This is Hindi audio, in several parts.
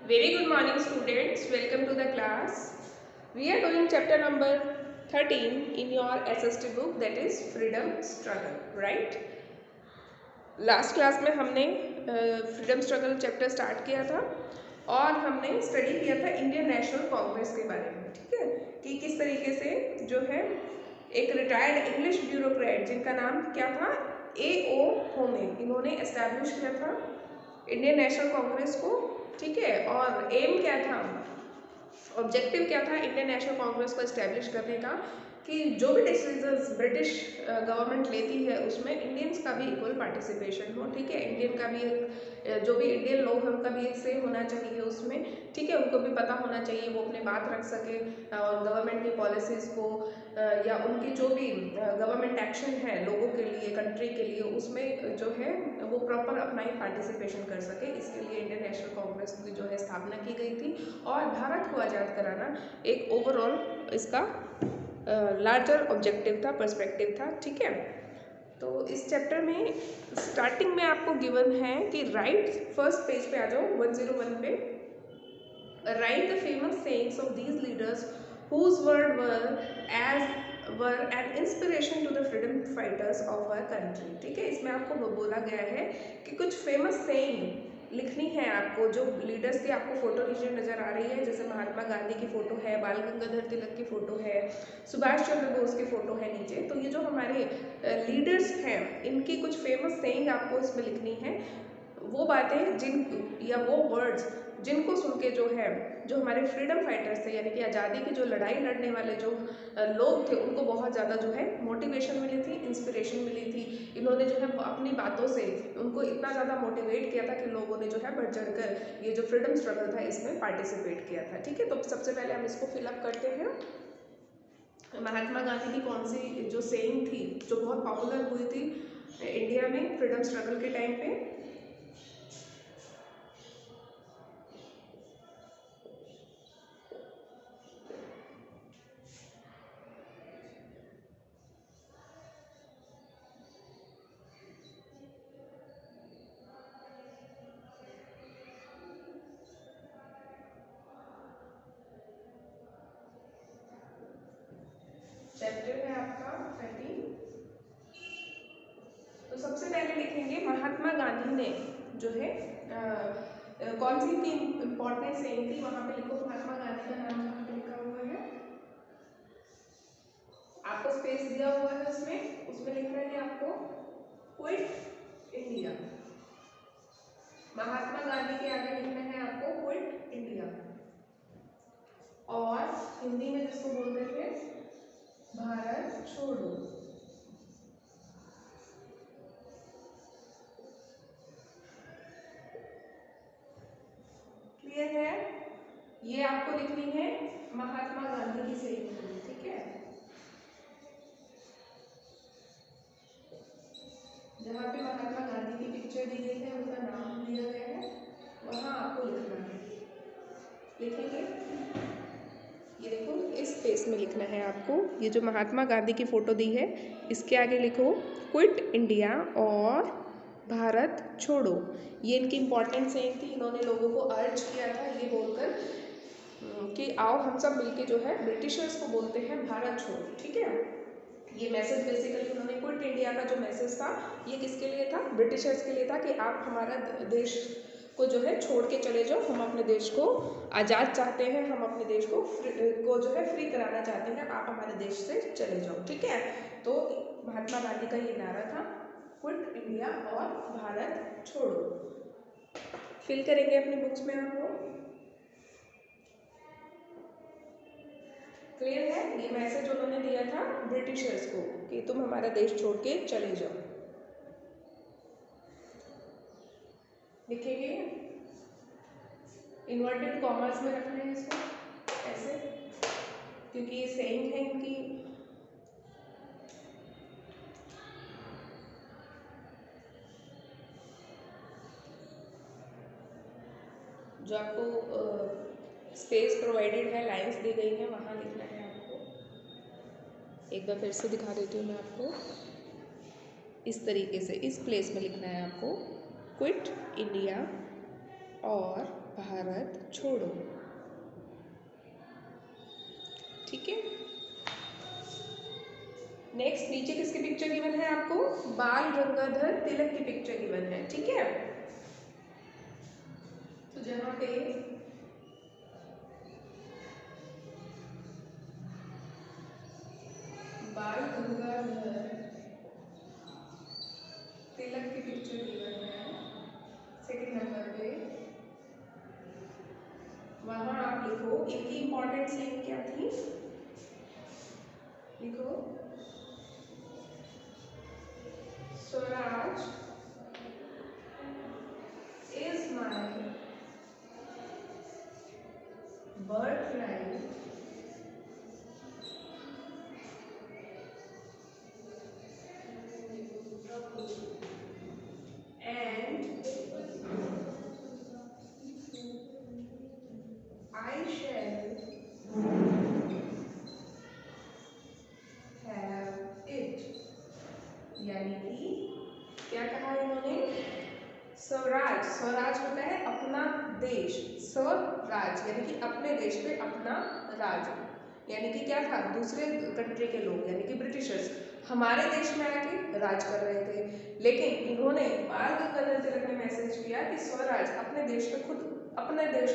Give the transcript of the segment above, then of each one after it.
Very good morning students, welcome to the class. We are doing chapter number 13 in your SST book, that is freedom struggle, right? Last class में हमने फ्रीडम स्ट्रगल चैप्टर स्टार्ट किया था और हमने स्टडी किया था इंडियन नेशनल कांग्रेस के बारे में, ठीक है, कि किस तरीके से जो है एक रिटायर्ड इंग्लिश ब्यूरोक्रेट जिनका नाम क्या था, A.O. होमे, इन्होंने एस्टैब्लिश किया था इंडियन नेशनल कांग्रेस को, ठीक है। और एम क्या था, ऑब्जेक्टिव क्या था इंडियन नेशनल कांग्रेस को एस्टेब्लिश करने का, कि जो भी डिसीजंस ब्रिटिश गवर्नमेंट लेती है उसमें इंडियंस का भी इक्वल पार्टिसिपेशन हो, ठीक है। इंडियन का भी जो भी इंडियन लोग हैं उनका भी एक से होना चाहिए उसमें, ठीक है। उनको भी पता होना चाहिए, वो अपनी बात रख सके और गवर्नमेंट की पॉलिसीज़ को या उनकी जो भी गवर्नमेंट एक्शन है लोगों के लिए, कंट्री के लिए, उसमें जो है वो प्रॉपर अपना ही पार्टिसिपेशन कर सके। इसके लिए इंडियन नेशनल कांग्रेस की जो है स्थापना की गई थी और भारत को आज़ाद कराना एक ओवरऑल इसका लार्जर ऑब्जेक्टिव था, पर्सपेक्टिव था, ठीक है। तो इस चैप्टर में स्टार्टिंग में आपको गिवन है कि राइट, फर्स्ट पेज पे आ जाओ 101 पे, right the famous sayings of these leaders whose word were an inspiration to the freedom fighters of our country, ठीक है। इसमें आपको बोला गया है कि कुछ फेमस सेइंग लिखनी है आपको, जो लीडर्स की आपको फोटो नीचे नज़र आ रही है, जैसे महात्मा गांधी की फ़ोटो है, बाल गंगाधर तिलक की फ़ोटो है, सुभाष चंद्र बोस की फ़ोटो है नीचे। तो ये जो हमारे लीडर्स हैं इनकी कुछ फेमस सेइंग आपको इसमें लिखनी है, वो बातें जिन या वो वर्ड्स जिनको सुन के जो है, जो हमारे फ्रीडम फाइटर्स थे, यानी कि आज़ादी की जो लड़ाई लड़ने वाले जो लोग थे, उनको बहुत ज़्यादा जो है मोटिवेशन मिली थी, इंस्पिरेशन मिली थी। इन्होंने जो है अपनी बातों से उनको इतना ज़्यादा मोटिवेट किया था कि लोगों ने जो है बढ़ चढ़ कर ये जो फ्रीडम स्ट्रगल था इसमें पार्टिसिपेट किया था, ठीक है। तो सबसे पहले हम इसको फिलअप करते हैं। महात्मा गांधी की कौन सी जो सेइंग थी जो बहुत पॉपुलर हुई थी इंडिया में फ्रीडम स्ट्रगल के टाइम पे, चैप्टर है आपका 13। तो सबसे पहले लिखेंगे महात्मा गांधी ने जो है कौन सी थी इंपॉर्टेंट सेइंग थी, वहां पे लिखो महात्मा गांधी का नाम कहाँ पे लिखा हुआ है, आपको स्पेस दिया हुआ है उसमें, उसमें लिखना है आपको क्विट इंडिया। महात्मा गांधी के आगे लिखना है आपको क्विट इंडिया, और हिंदी में जिसको बोलते थे भारत छोड़ो। क्लियर है, ये आपको लिखनी है महात्मा गांधी की सेइंग, ठीक है। जहाँ पे महात्मा गांधी की पिक्चर दी गई है, उनका नाम दिया गया है, वहाँ आपको लिखना है। लिखेंगे, ये देखो इस स्पेस में लिखना है आपको, ये जो महात्मा गांधी की फ़ोटो दी है इसके आगे लिखो क्विट इंडिया और भारत छोड़ो। ये इनकी इम्पॉर्टेंट सेइंग थी, इन्होंने लोगों को अर्ज किया था ये बोलकर कि आओ हम सब मिलके जो है ब्रिटिशर्स को बोलते हैं भारत छोड़ो, ठीक है। ये मैसेज बेसिकली उन्होंने क्विट इंडिया का जो मैसेज था ये किसके लिए था, ब्रिटिशर्स के लिए था, कि आप हमारा देश को जो है छोड़ के चले जाओ, हम अपने देश को आज़ाद चाहते हैं, हम अपने देश को जो है फ्री कराना चाहते हैं, आप हमारे देश से चले जाओ, ठीक है। तो महात्मा गांधी का ये नारा था क्विट इंडिया और भारत छोड़ो। फिल करेंगे अपनी बुक्स में आप लोग, क्लियर है। ये मैसेज उन्होंने दिया था ब्रिटिशर्स को कि तुम हमारा देश छोड़ के चले जाओ, लिखेंगे इन्वर्टेड कॉमर्स में रखना है इसको ऐसे, क्योंकि ये सेइंग है इनकी। जो आपको स्पेस प्रोवाइडेड है, लाइंस दी गई हैं, वहाँ लिखना है आपको। एक बार फिर से दिखा देती हूँ मैं आपको, इस तरीके से इस प्लेस में लिखना है आपको क्विट इंडिया और भारत छोड़ो। ठीक है, नेक्स्ट नीचे किसकी पिक्चर गिवन है आपको? बाल गंगाधर तिलक की पिक्चर गिवन है। ठीक है, तो जहां पे बाल गंगाधर तिलक की पिक्चर गिवन है सेकंड नंबर पे, वहां आप लिखो इनकी इंपॉर्टेंट लाइन क्या थी, लिखो Swaraj is my birth right and I shall have it। यानी कि क्या कहा इन्होंने? स्वराज, स्वराज होता है अपना देश, स्वराज यानी कि अपने देश पे अपना राज, यानी कि क्या था, दूसरे कंट्री के लोग यानी कि ब्रिटिशर्स हमारे देश में आके राज कर रहे थे, लेकिन इन्होंने बाल गंगाधर तिलक ने मैसेज किया कि स्वराज अपने देश पे खुद अपने देश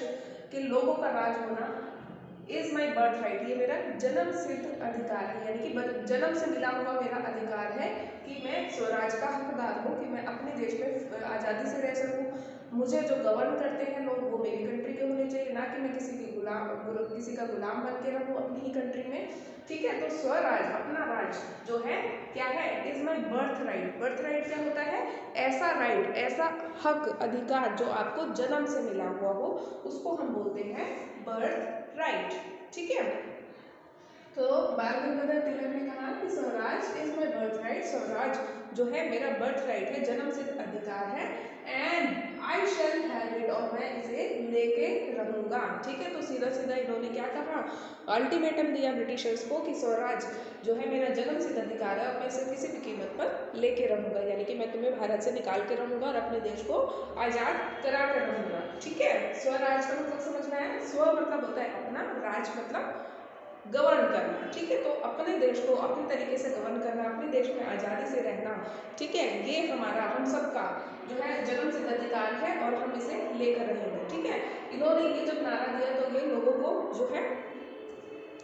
के लोगों का राज होना इज माई बर्थ राइट, ये मेरा जन्म सिद्ध अधिकार है, यानी कि जन्म से मिला हुआ मेरा अधिकार है कि मैं स्वराज का हकदार हूँ, कि मैं अपने देश में आज़ादी से रह सकूँ, मुझे जो गवर्न करते हैं लोग वो मेरी कंट्री के होने चाहिए, ना कि मैं किसी का गुलाम बन के रहूँ अपनी ही कंट्री में। ठीक है, तो स्वराज अपना राज जो है क्या है, is my birth right. Birth right क्या होता है? ऐसा राइट, ऐसा हक, अधिकार जो आपको जन्म से मिला हुआ हो, उसको हम बोलते हैं बर्थ राइट। ठीक है, तो बाल गंगाधर तिलक ने कहा कि Swaraj is my birth right, Swaraj जो है मेरा बर्थ राइट है, जन्म सिद्ध अधिकार है, and I shall have it, और मैं इसे लेके रहूंगा। ठीक है, तो सीधा सीधा इन्होंने क्या कहा, अल्टीमेटम दिया ब्रिटिशर्स को कि स्वराज जो है मेरा जन्म सिद्ध अधिकार है और मैं इसे किसी भी कीमत पर लेके रहूंगा, यानी कि मैं तुम्हें भारत से निकाल के रहूंगा और अपने देश को आजाद करा कर रहूंगा। ठीक है, स्वराज का मतलब समझ में आया? स्व मतलब होता है अपना, राज मतलब गवर्न करना। ठीक है, तो अपने देश को अपने तरीके से गवर्न करना, अपने देश में आज़ादी से रहना, ठीक है, ये हमारा हम सबका जो है जन्म सिद्ध अधिकार है और हम इसे लेकर रहेंगे। ठीक है, इन्होंने ये जब नारा दिया तो ये लोगों को जो है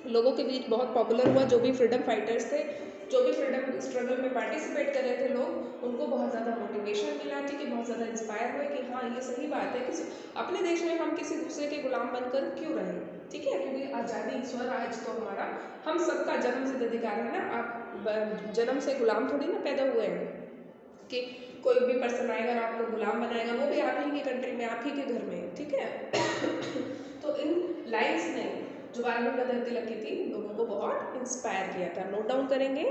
लोगों के बीच बहुत पॉपुलर हुआ, जो भी फ्रीडम फाइटर्स थे, जो भी फ्रीडम स्ट्रगल में पार्टिसिपेट कर रहे थे लोग, उनको बहुत ज़्यादा मोटिवेशन मिला। ठीक है, बहुत ज़्यादा इंस्पायर हुए कि हाँ ये सही बात है कि अपने देश में हम किसी दूसरे के गुलाम बनकर क्यों रहें। ठीक है, क्योंकि आज़ादी स्वराज तो हमारा हम सबका जन्म सिद्ध अधिकार है ना। आप जन्म से गुलाम थोड़ी ना पैदा हुए हैं कि कोई भी पर्सन आएगा और आपको गुलाम बनाएगा, वो भी आप ही की कंट्री में, आप ही के घर में। ठीक है तो इन लाइन्स ने जो बाल गंगाधर तिलक की थी लोगों को बहुत इंस्पायर किया था। नोट डाउन करेंगे,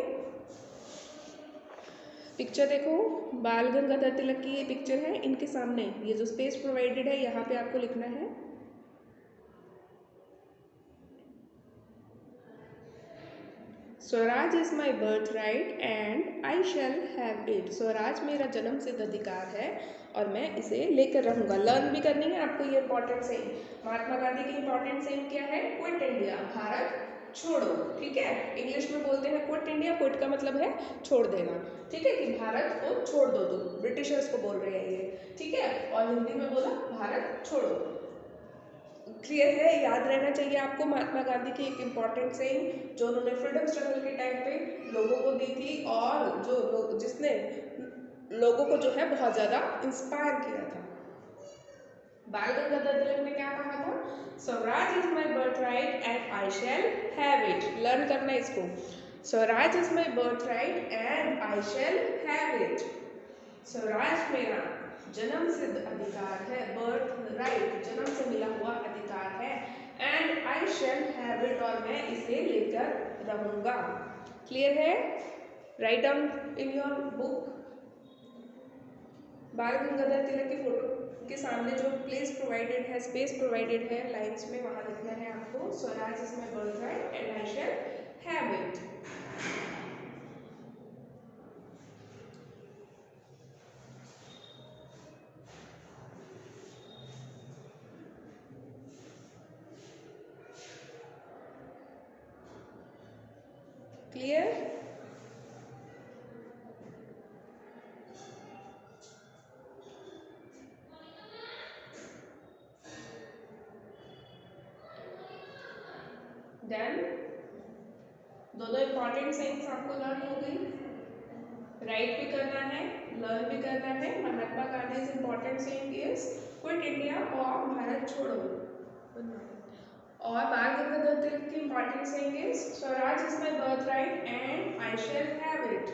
पिक्चर देखो, बाल गंगाधर तिलक की ये पिक्चर है, इनके सामने ये जो स्पेस प्रोवाइडेड है यहाँ पे आपको लिखना है Swaraj is my birth right and I shall have it. Swaraj मेरा जन्म सिद्ध अधिकार है और मैं इसे लेकर रहूंगा। लर्न भी करनी है आपको ये इंपॉर्टेंट सेइंग। महात्मा गांधी की इंपॉर्टेंट सेइंग क्या है? क्विट इंडिया, भारत छोड़ो। ठीक है, इंग्लिश में बोलते हैं क्विट इंडिया, क्विट का मतलब है छोड़ देना। ठीक है, कि भारत को छोड़ दो तुम, ब्रिटिशर्स को बोल रहे हैं ये। ठीक है, और हिंदी में बोला भारत छोड़ो। क्लियर है? याद रहना चाहिए आपको महात्मा गांधी की एक इम्पॉर्टेंट सेइंग जो उन्होंने फ्रीडम स्ट्रगल के टाइम पे लोगों को दी थी और जो जिसने लोगों को जो है बहुत ज़्यादा इंस्पायर किया था। बाल गंगाधर तिलक ने क्या कहा था? Swaraj is my birth right and I shall have it. Learn करना है इसको। Swaraj is my birth right and I shall have it. Swaraj मेरा जन्म सिद्ध अधिकार है, बर्थ राइट जन्म से मिला हुआ अधिकार है, and I shall have it, और मैं इसे लेकर रहूंगा। क्लियर है? Write down in your book. बाल गंगाधर तिलक की फोटो के सामने जो प्लेस प्रोवाइडेड है, स्पेस प्रोवाइडेड है लाइन्स में, वहां लिखना है आपको Swaraj is my birth right and I shall have it. Clear? Done? दोनों इम्पॉर्टेंट सेंस आपको लर्न हो गई. राइट भी करना है, लर्न भी करना है. Mahatma Gandhi important saying is quit India और भारत छोड़ो. और बाल गंगाधर तिलक की important saying is swaraj is my birth right and I shall have it.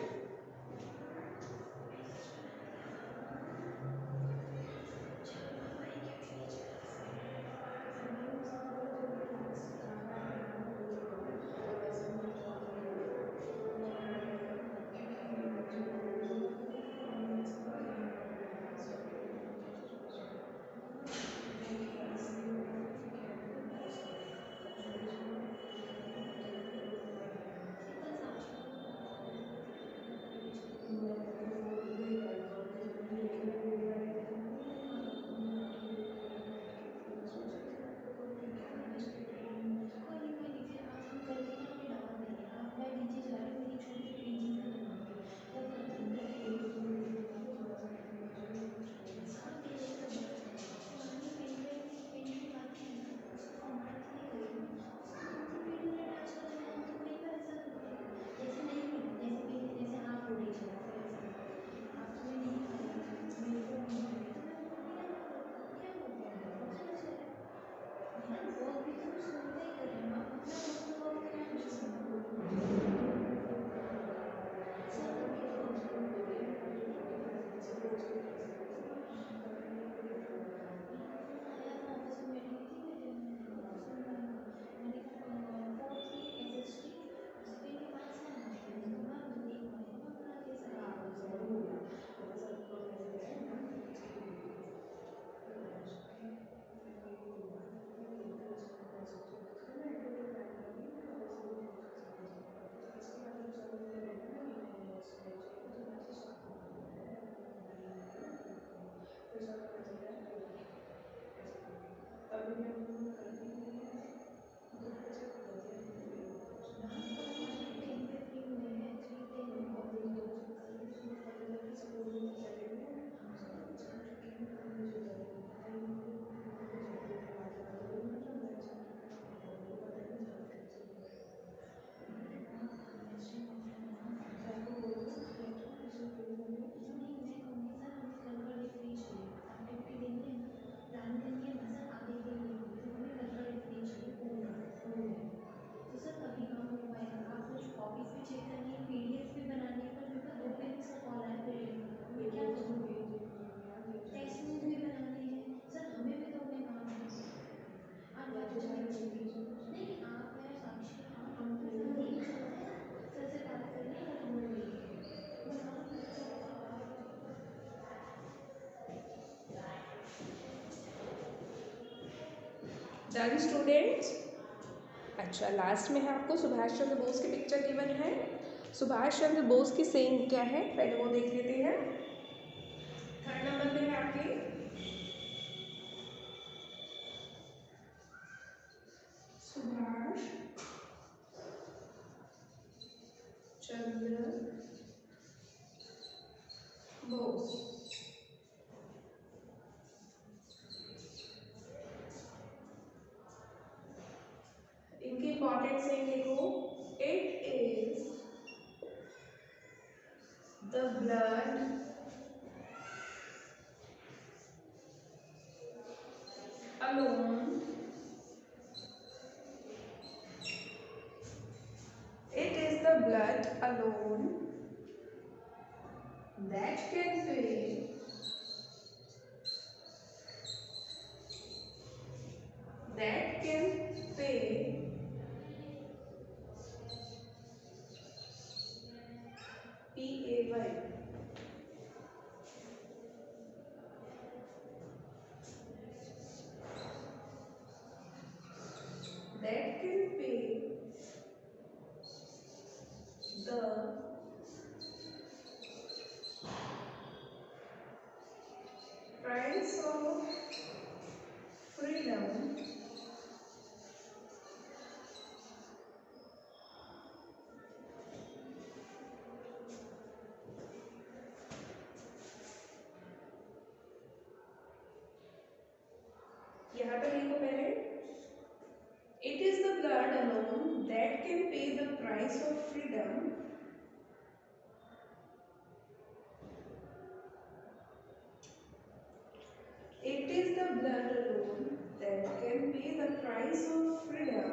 Done students. अच्छा, लास्ट में है आपको सुभाष चंद्र बोस की पिक्चर गिवन है. सुभाष चंद्र बोस की सेइंग क्या है पहले वो देख लेते हैं. 3rd नंबर पे है आपके सुभाष चंद्र बोस. इनकी इंपॉर्टेंट सेइंग देखो. It is the blood alone. It is the blood alone that can pay PAY. यहाँ पे लिखो पहले, it is the blood alone that can pay the price of freedom. It is the blood alone that can pay the price of freedom।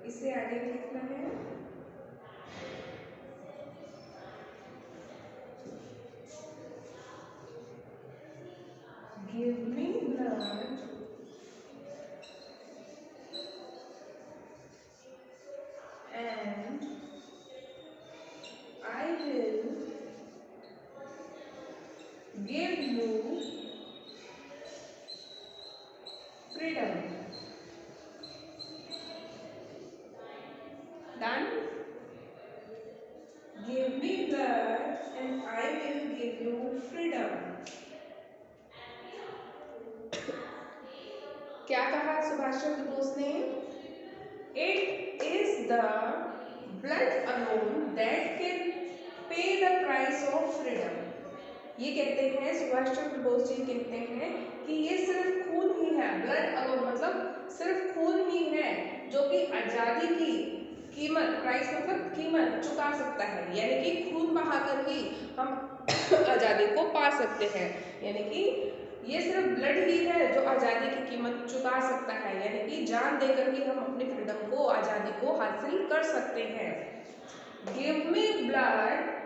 इसे आगे लिखना है, give me blood and I will give you freedom। Done? Give me blood and I will give you freedom। क्या कहा सुभाष चंद्र बोस ने? It is the blood alone that can pay the price of freedom। ये कहते हैं सुभाष चंद्र बोस जी कहते हैं कि ये सिर्फ खून ही है, ब्लड अलोन मतलब सिर्फ खून ही है जो कि आजादी की कीमत, प्राइस मतलब कीमत चुका सकता है। यानी कि खून बहाकर ही हम आजादी को पा सकते हैं। यानी कि ये सिर्फ ब्लड ही है जो आजादी की कीमत चुका सकता है। यानी कि जान देकर ही हम अपनी फ्रीडम को, आजादी को हासिल कर सकते हैं। Give me blood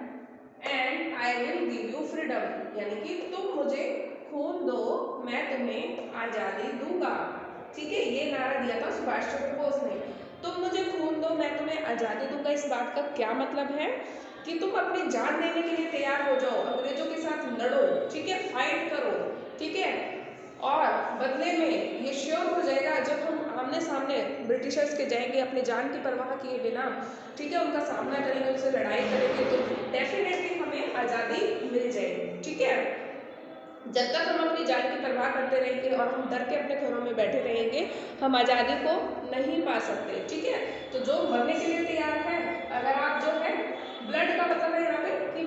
and I will give you freedom. यानी कि तुम मुझे खून दो, मैं तुम्हें आजादी दूंगा। ठीक है, ये नारा दिया था सुभाष चंद्र बोस ने। तुम मुझे खून दो, मैं तुम्हें आजादी दूंगा। इस बात का क्या मतलब है कि तुम अपनी जान देने के लिए तैयार हो जाओ, अंग्रेजों के साथ लड़ो, ठीक है, फाइट करो, ठीक है। और बदले में ये श्योर हो जाएगा जब हम आमने सामने ब्रिटिशर्स के जाएंगे अपनी जान की परवाह किए बिना, ठीक है, उनका सामना करेंगे, उनसे लड़ाई करेंगे, तो डेफिनेटली हमें आज़ादी मिल जाएगी। ठीक है, जब तक हम अपनी जान की परवाह करते रहेंगे और हम डर के अपने घरों में बैठे रहेंगे, हम आज़ादी को नहीं पा सकते। ठीक है, तो जो मरने के लिए तैयार है, अगर आप जो है ब्लड का मतलब है यहाँ पे कि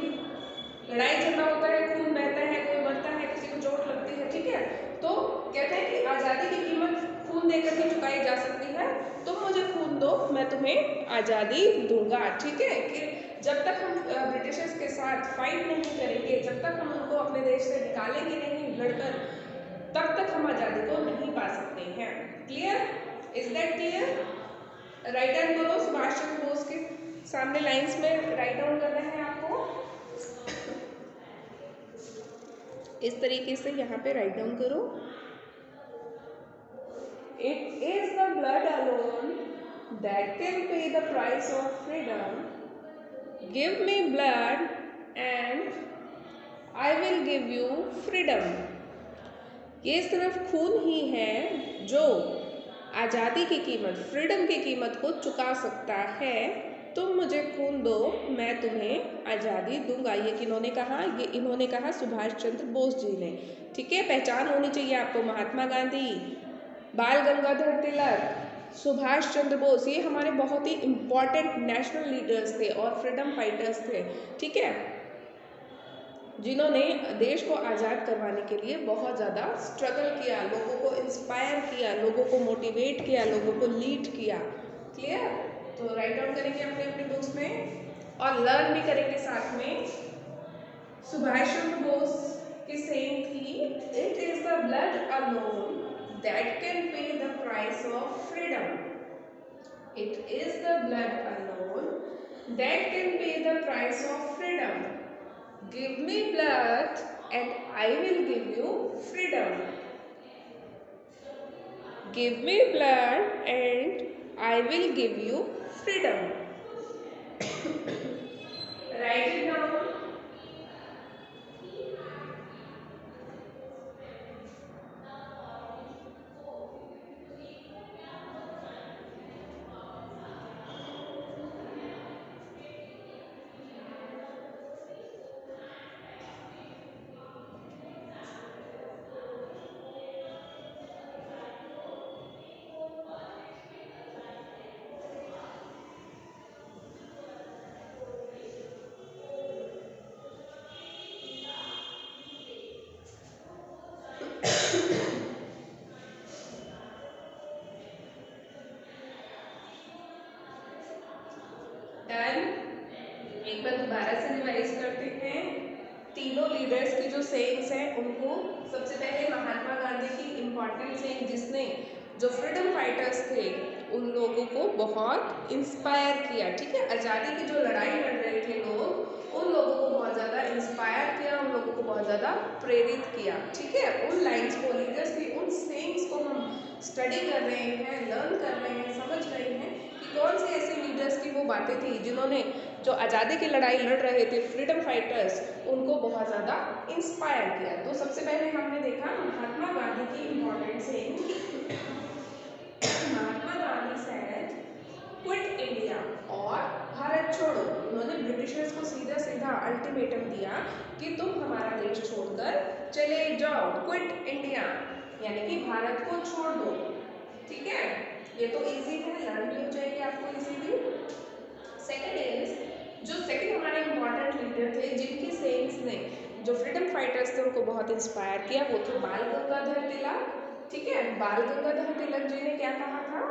लड़ाई झगड़ा होता है, खून बहता है, कोई मरता है, किसी को चोट लगती है, ठीक है, तो कहते हैं कि आज़ादी की कीमत खून देकर ही चुकाई जा सकती है। तुम मुझे खून दो, मैं तुम्हें आज़ादी दूंगा। ठीक है, कि जब तक हम ब्रिटिशर्स के साथ फाइट नहीं करेंगे, जब तक हम उनको अपने देश से निकालेंगे नहीं लड़कर, तब तक हम आज़ादी को नहीं पा सकते हैं। Clear? Is that clear? Write down करो, सुभाष चंद्र बोस के सामने लाइंस में राइट डाउन करना है आपको। इस तरीके से यहाँ पे राइट डाउन करो। It is the blood alone that can pay the price of freedom। Give me blood and I will give you freedom। ये सिर्फ खून ही है जो आज़ादी की कीमत, फ्रीडम की कीमत को चुका सकता है। तुम मुझे खून दो, मैं तुम्हें आज़ादी दूंगा। ये किन्होंने कहा? ये इन्होंने कहा सुभाष चंद्र बोस जी ने। ठीक है, पहचान होनी चाहिए आपको। महात्मा गांधी, बाल गंगाधर तिलक, सुभाष चंद्र बोस, ये हमारे बहुत ही इम्पॉर्टेंट नेशनल लीडर्स थे और फ्रीडम फाइटर्स थे। ठीक है, जिन्होंने देश को आज़ाद करवाने के लिए बहुत ज़्यादा स्ट्रगल किया, लोगों को इंस्पायर किया, लोगों को मोटिवेट किया, लोगों को लीड किया। क्लियर? तो राइट डाउन करेंगे अपने अपने बुक्स में और लर्न भी करेंगे साथ में। सुभाष चंद्र बोस की सेइंग थी, it is the blood alone that can pay the price of freedom. It is the blood alone that can pay the price of freedom. Give me blood and I will give you freedom। Give me blood and I will give you freedom। Write it down। तीनों लीडर्स की जो सेइंग्स हैं उनको, सबसे पहले महात्मा गांधी की इम्पॉर्टेंट सेइंग जिसने जो फ्रीडम फाइटर्स थे उन लोगों को बहुत इंस्पायर किया, ठीक है। आज़ादी की जो लड़ाई लड़ रहे थे लोग, उन लोगों को बहुत ज़्यादा इंस्पायर किया, उन लोगों को बहुत ज़्यादा प्रेरित किया, ठीक है। उन लाइन्स को, लीडर्स की उन सेइंग्स को हम स्टडी कर रहे हैं, लर्न कर रहे हैं, समझ रहे हैं कि कौन से ऐसे लीडर्स की वो बातें थी जिन्होंने जो आज़ादी की लड़ाई लड़ रहे थे फ्रीडम फाइटर्स, उनको बहुत ज़्यादा इंस्पायर किया। तो सबसे पहले हमने देखा महात्मा गांधी की important saying. Mahatma Gandhi said quit India और भारत छोड़ो। उन्होंने ब्रिटिशर्स को सीधा सीधा अल्टीमेटम दिया कि तुम हमारा देश छोड़कर चले जाओ, क्विट इंडिया यानी कि भारत को छोड़ दो, ठीक है। ये तो इजी है, लर्न भी हो जाएगी आपको इजीली। सेकंड इज, जो सेकंड हमारे इम्पोर्टेंट लीडर थे जिनकी सेइंग्स ने जो फ्रीडम फाइटर्स थे उनको बहुत इंस्पायर किया, वो थे बाल गंगाधर तिलक, ठीक है। बाल गंगाधर तिलक जी ने क्या कहा था,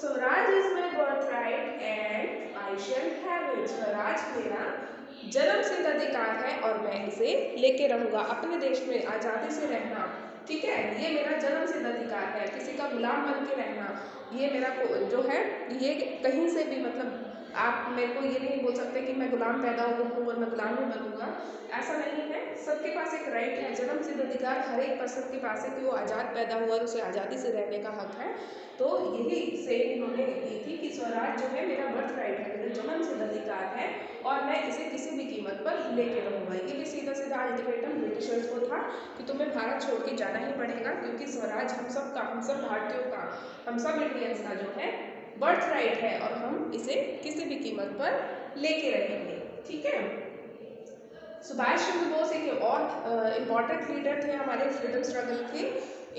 swaraj is my birth right and I shall have it. Swaraj मेरा जन्म सिद्ध अधिकार है और मैं इसे लेके रहूंगा। अपने देश में आज़ादी से रहना, ठीक है, ये मेरा जन्म सिद्ध अधिकार है। किसी का गुलाम बन के रहना, ये मेरा जो है, ये कहीं से भी, मतलब आप मेरे को ये नहीं बोल सकते कि मैं गुलाम पैदा हुआ हूँ और मैं गुलाम ही बनूंगा, ऐसा नहीं है। सबके पास एक राइट है, जन्म सिद्ध अधिकार हर एक पर्सन के पास है कि वो आज़ाद पैदा हुआ और उसे आज़ादी से रहने का हक है। तो यही से इन्होंने दी थी कि स्वराज जो है मेरा बर्थ राइट है, मेरा जन्म सिद्ध अधिकार है और मैं इसे किसी भी कीमत पर लेके रहूंगा। ये भी सीधा सीधा अल्टीमेटम ब्रिटिशर्स को था कि तुम्हें भारत छोड़ के जाना ही पड़ेगा, क्योंकि स्वराज हम सब का, हम सब भारतीयों का, हम सब इंडियंस का जो है बर्थ राइट है और हम इसे किसी भी कीमत पर लेके रहेंगे, ठीक है। सुभाष चंद्र बोस एक और इम्पॉर्टेंट लीडर थे हमारे फ्रीडम स्ट्रगल के।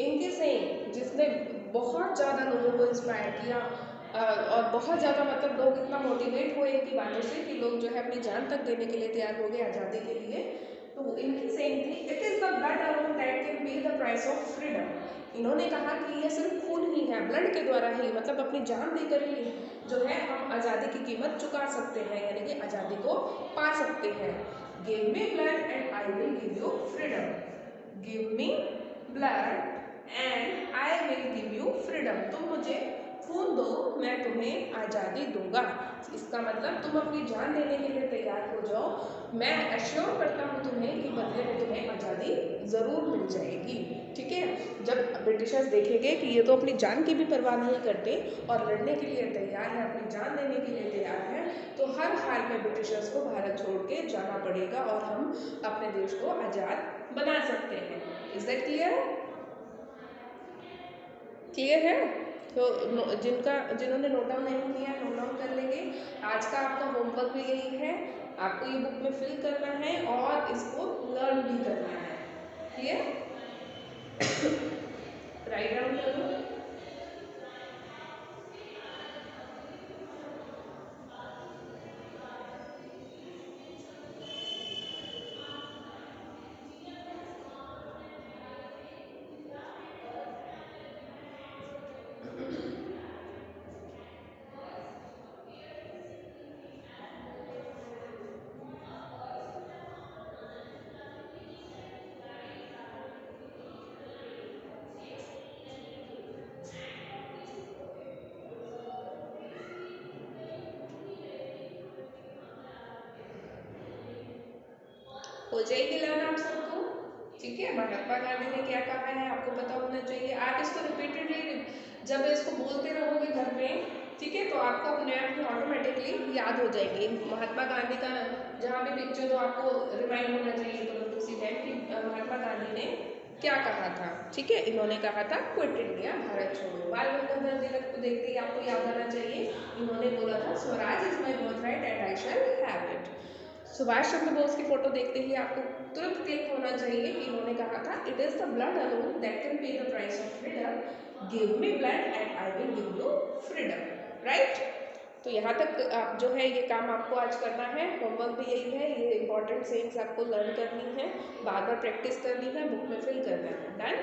इनके सेइंग जिसने बहुत ज़्यादा लोगों को इंस्पायर किया और बहुत ज़्यादा, मतलब लोग इतना मोटिवेट हुए इनकी बातों से कि लोग जो है अपनी जान तक देने के लिए तैयार हो गए आज़ादी के लिए। तो इनकी सेइंग थी, it is the blood alone that can pay the price of freedom. इन्होंने कहा कि यह सिर्फ खून ही है, ब्लड के द्वारा ही, मतलब अपनी जान देकर ही जो है हम आज़ादी की कीमत चुका सकते हैं, यानी कि आज़ादी को पा सकते हैं। Give me blood and I will give you freedom. Give me blood and I will give you freedom. तुम मुझे खून दो, मैं तुम्हें आज़ादी दूंगा। इसका मतलब तुम अपनी जान देने के लिए तैयार हो जाओ, मैं एश्योर करता हूँ तुम्हें कि बदले में तुम्हें आज़ादी ज़रूर मिल जाएगी, ठीक है। जब ब्रिटिशर्स देखेंगे कि ये तो अपनी जान की भी परवाह नहीं करते और लड़ने के लिए तैयार है, अपनी जान देने के लिए तैयार है, तो हर हाल में ब्रिटिशर्स को भारत छोड़ के जाना पड़ेगा और हम अपने देश को आज़ाद बना सकते हैं। Is that clear? क्लियर है? तो जिन्होंने नोट डाउन नहीं किया नोट डाउन कर लेंगे। आज का आपका होमवर्क भी यही है, आपको ये बुक में फिल करना है और इसको लर्न भी करना है, क्लियर? राइट डाउन कर लो। हो जाएगी लर्न आप सबको, ठीक है। महात्मा गांधी ने क्या कहा है आपको पता होना चाहिए। आप इसको रिपीटेडली जब इसको बोलते रहोगे घर में, ठीक है, तो आपको अपने आप में ऑटोमेटिकली याद हो जाएगी। महात्मा गांधी का जहाँ भी पिक्चर तो आपको रिमाइंड होना चाहिए तुरंत उसी टाइम कि महात्मा गांधी ने क्या कहा था, ठीक है। इन्होंने कहा था क्विट इंडिया, भारत छोड़ो। बाल गंगाधर तिलक को देखते ही आपको याद आना चाहिए, इन्होंने बोला था swaraj is my birth right and I shall have it. Subhash Chandra Bose की फोटो देखते ही आपको तुरंत क्लिक होना चाहिए कि इन्होंने कहा था it is the blood alone that can pay the price of freedom. Give me blood and I will give you freedom, right. तो यहाँ तक आप जो है ये काम आपको आज करना है, होमवर्क भी यही है, ये इंपॉर्टेंट सेइंग्स आपको लर्न करनी है, बार बार प्रैक्टिस करनी है, बुक में फिल करना है। डन।